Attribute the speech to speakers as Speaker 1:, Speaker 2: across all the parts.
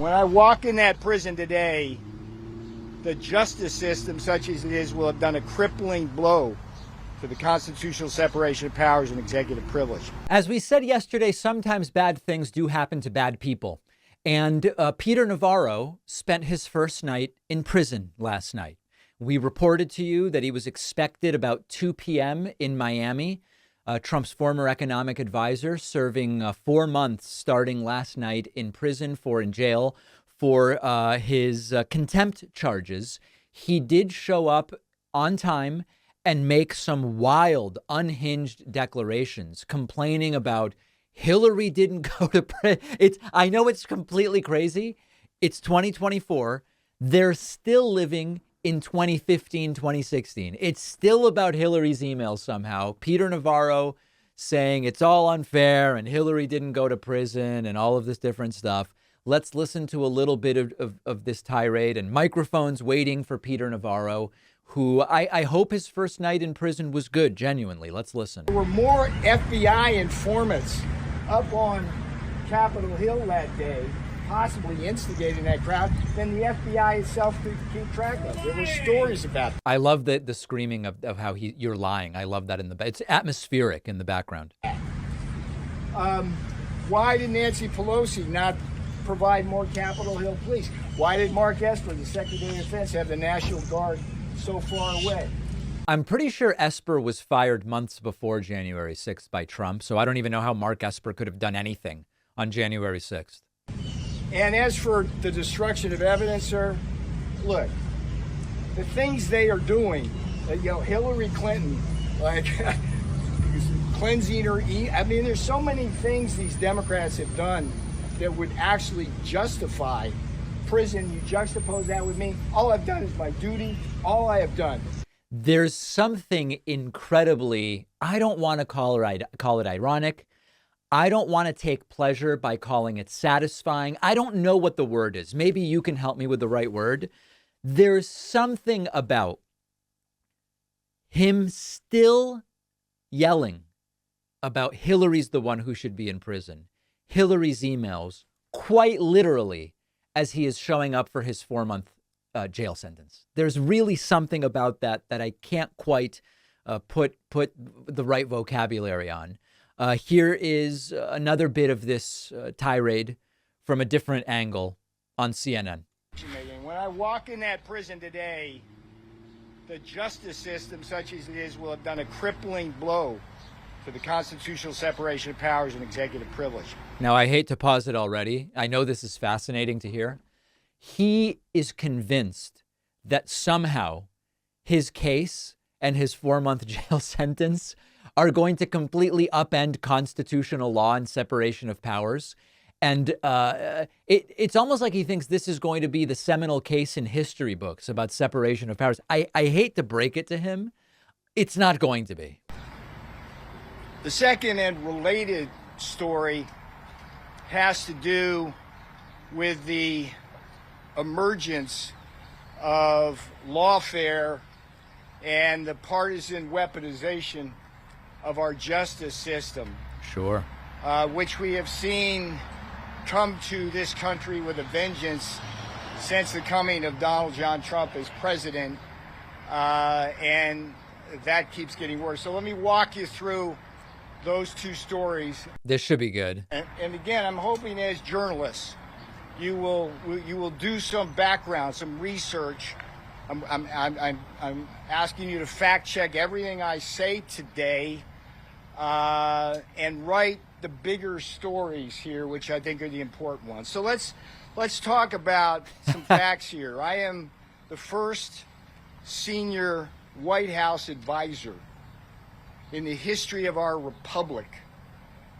Speaker 1: When I walk in that prison today, the justice system, such as it is, will have done a crippling blow to the constitutional separation of powers and executive privilege.
Speaker 2: As we said yesterday, sometimes bad things do happen to bad people. And Peter Navarro spent his first night in prison last night. We reported to you that he was expected about 2 p.m. in Miami. Trump's former economic advisor serving 4 months starting last night in jail for his contempt charges. He did show up on time and make some wild, unhinged declarations complaining about Hillary didn't go to prison. I know it's completely crazy. It's 2024. They're still living in 2015, 2016. It's still about Hillary's emails somehow. Peter Navarro saying it's all unfair and Hillary didn't go to prison and all of this different stuff. Let's listen to a little bit of this tirade and microphones waiting for Peter Navarro, who I hope his first night in prison was good, genuinely. Let's listen.
Speaker 1: There were more FBI informants up on Capitol Hill that day, possibly instigating that crowd, than the FBI itself could keep track of. There were stories about it.
Speaker 2: I love the screaming of how you're lying. I love that it's atmospheric in the background.
Speaker 1: Why did Nancy Pelosi not provide more Capitol Hill police? Why did Mark Esper, the Secretary of Defense, have the National Guard so far away?
Speaker 2: I'm pretty sure Esper was fired months before January 6th by Trump, so I don't even know how Mark Esper could have done anything on January 6th.
Speaker 1: And as for the destruction of evidence, sir, look, the things they are doing, Hillary Clinton, like cleansing her, I mean, there's so many things these Democrats have done that would actually justify prison. You juxtapose that with me. All I've done is my duty. All I have done.
Speaker 2: There's something incredibly, I don't want to call it ironic. I don't want to take pleasure by calling it satisfying. I don't know what the word is. Maybe you can help me with the right word. There's something about him still yelling about Hillary's the one who should be in prison. Hillary's emails, quite literally, as he is showing up for his 4-month jail sentence. There's really something about that I can't quite put the right vocabulary on. Here is another bit of this tirade from a different angle on CNN.
Speaker 1: When I walk in that prison today, the justice system, such as it is, will have done a crippling blow to the constitutional separation of powers and executive privilege.
Speaker 2: Now, I hate to pause it already. I know this is fascinating to hear. He is convinced that somehow his case and his 4-month jail sentence are going to completely upend constitutional law and separation of powers. And it's almost like he thinks this is going to be the seminal case in history books about separation of powers. I hate to break it to him. It's not going to be.
Speaker 1: The second and related story has to do with the emergence of lawfare and the partisan weaponization of our justice system.
Speaker 2: Sure.
Speaker 1: Which we have seen come to this country with a vengeance since the coming of Donald John Trump as president. And that keeps getting worse. So let me walk you through those two stories.
Speaker 2: This should be good.
Speaker 1: And again, I'm hoping as journalists, you will do some background, some research. I'm asking you to fact check everything I say today, and write the bigger stories here, which I think are the important ones. So let's talk about some facts here. I am the first senior White House advisor in the history of our republic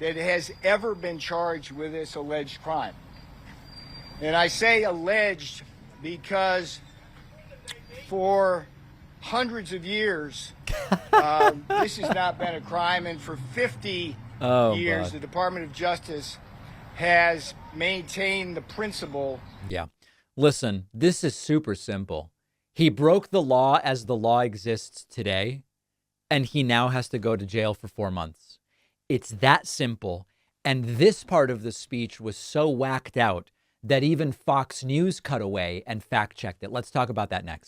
Speaker 1: that has ever been charged with this alleged crime. And I say alleged because for hundreds of years, this has not been a crime. And for 50 years,
Speaker 2: God.
Speaker 1: The Department of Justice has maintained the principle.
Speaker 2: Yeah. Listen, this is super simple. He broke the law as the law exists today, and he now has to go to jail for 4 months. It's that simple. And this part of the speech was so whacked out that even Fox News cut away and fact checked it. Let's talk about that next.